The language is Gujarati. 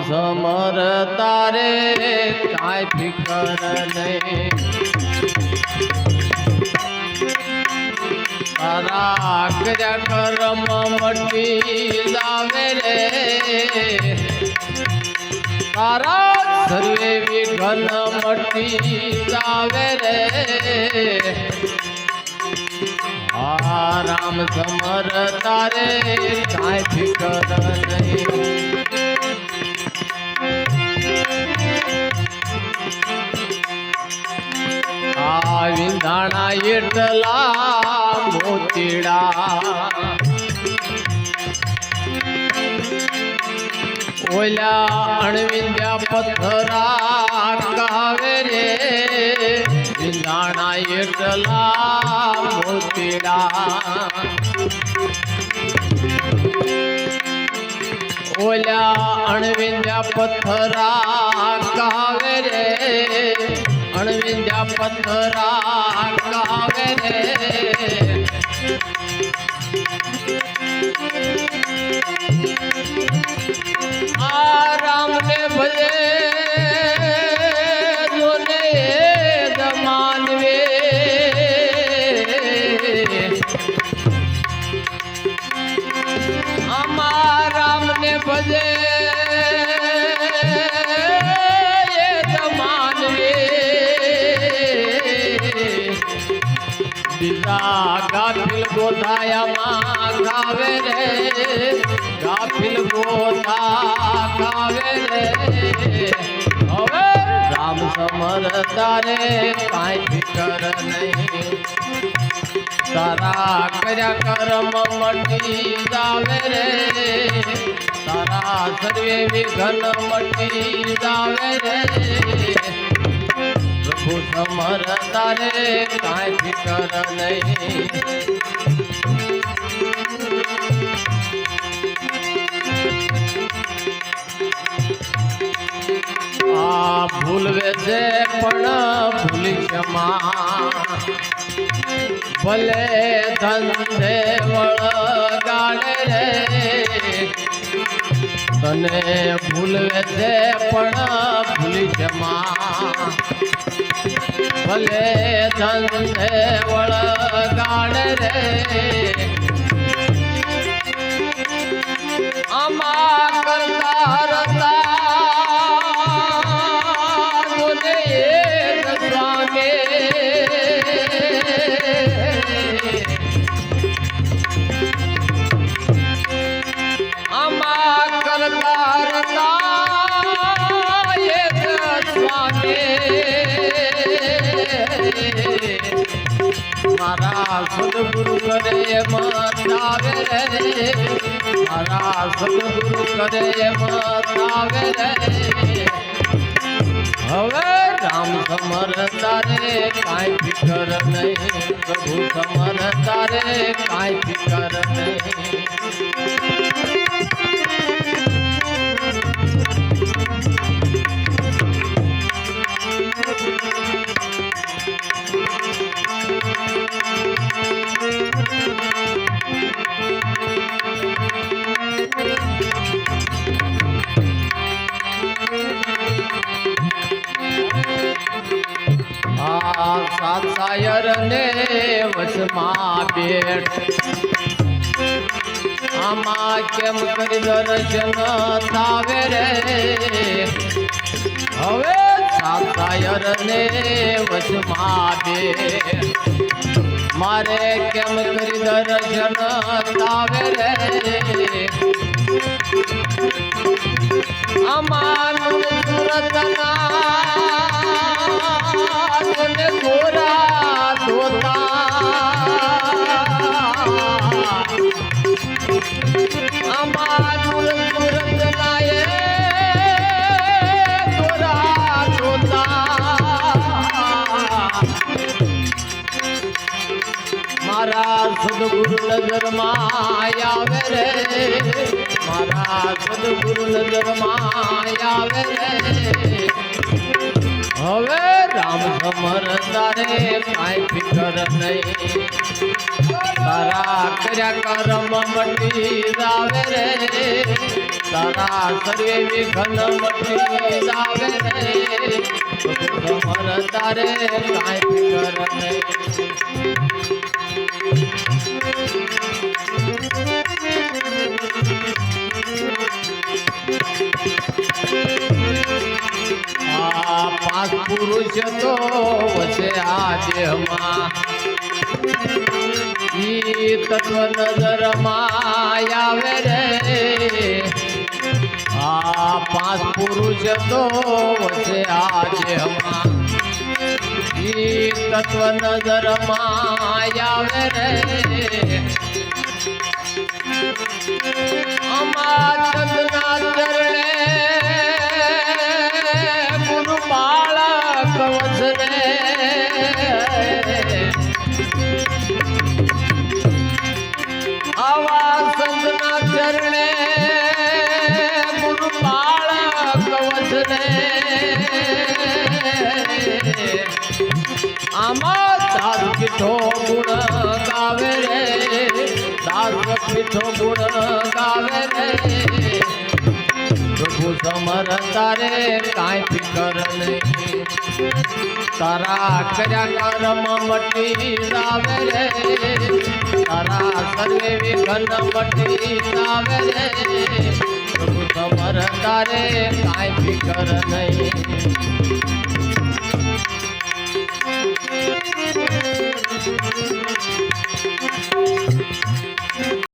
સમર તારે કાંઈ ફિકર નહીં, તારા કર્યા કર્મ મટી જાવે રે, તારા સર્વે વિઘ્ન મટી જાવે રે. હા રામ સમર તારે કાંઈ ફિકર નહીં. આ વિંધાણા એટલા મોતીડા, ઓલા અણવિંદ્યા પથ્થરા કાવે રે, વિંધાણા એટલા મોતીડા, ઓલા અણવિંદ્યા પથ્થરા કાવે રે, અણવિંદ્યા પથ્થરા કાવે રે. આ રામને ભજે જોને માનવે, આમાં રામને ભજે ગાફિલ ગોથાયામાં ખાવે રે, ગાફિલ ગોથા ખાવે રે. હવે રામ સમર તારે કાંઈ ફિકર નહીં, તારા કર્યા કર્મ મટી જાવે રે, તારા સર્વે વિઘ્ન મટી જાવે રે. પ્રભુ સમર તારે કાંઈ ફિકર નહીં. આ ભૂલવે છે પણ ભૂલી ક્ષમા, ભલે ધંધે વળગાડે રે, તને ભૂલવે છે પણ ભૂલી ક્ષમા, ભલે ધંધે વળગાડે રે. આમાં કરતા રતા જોને એક સ્વામે, આમાં કરતા રતા એક સ્વામે. મારા સદગુરુ કરે મતાવે રે, મારા સદગુરુ કરે મતાવે રે. હવે રામ સમર તારે કાંઈ ફિકર નહીં, પ્રભુ સમર તારે કાંઈ ફિકર નહીં. સાત સાયર ને વસમાં બેઠ, આમાં કેમ કરી દર્શન થાવે રે. હવે સાત સાયર ને વસમાં બેઠ, મારે કેમ કરી દર્શન થાવે રે. આમાં સુરતના ગોરા ધોતા, આમાં સુરત નાયે ગોરા ધોતા. મારા સદગુરુ નજરમાં આવે રે, મારા સદગુરુ નજરમાં આવે રે. હવે રામ સમર તારે કાંઈ ફિકર નહીં, તારા કર્યા કર્મ મટી જાવે રે. તારા સર્વે વિઘ્ન મટી જાવે રે પ્રભુ સમર તારે કાંઈ ફિકર નહીં પાંચ પુરુષ તો વસે આ દેહમાં ઈ તત્વ નજરમાં આવે રે આ પાંચ પુરુષ તો વસે આ દેહમાં ઈ તત્વ નજરમાં આવે રે અમાર ચંદના ચરણે આવા સંતના ચરણે ગુરુ બાળક વસને આમાં દાસ પીઠો ગુણ ગાવે રે દાસ પીઠો ગુણ ગાવે રે પ્રભુ સમર તારે કાંઈ ફિકર નહીં તારા કર્યા કર્મ મટી જાવે રે તારા સર્વે વિઘ્ન મટી જાવે રે પ્રભુ સમર તારે કાંઈ ફિકર નહીં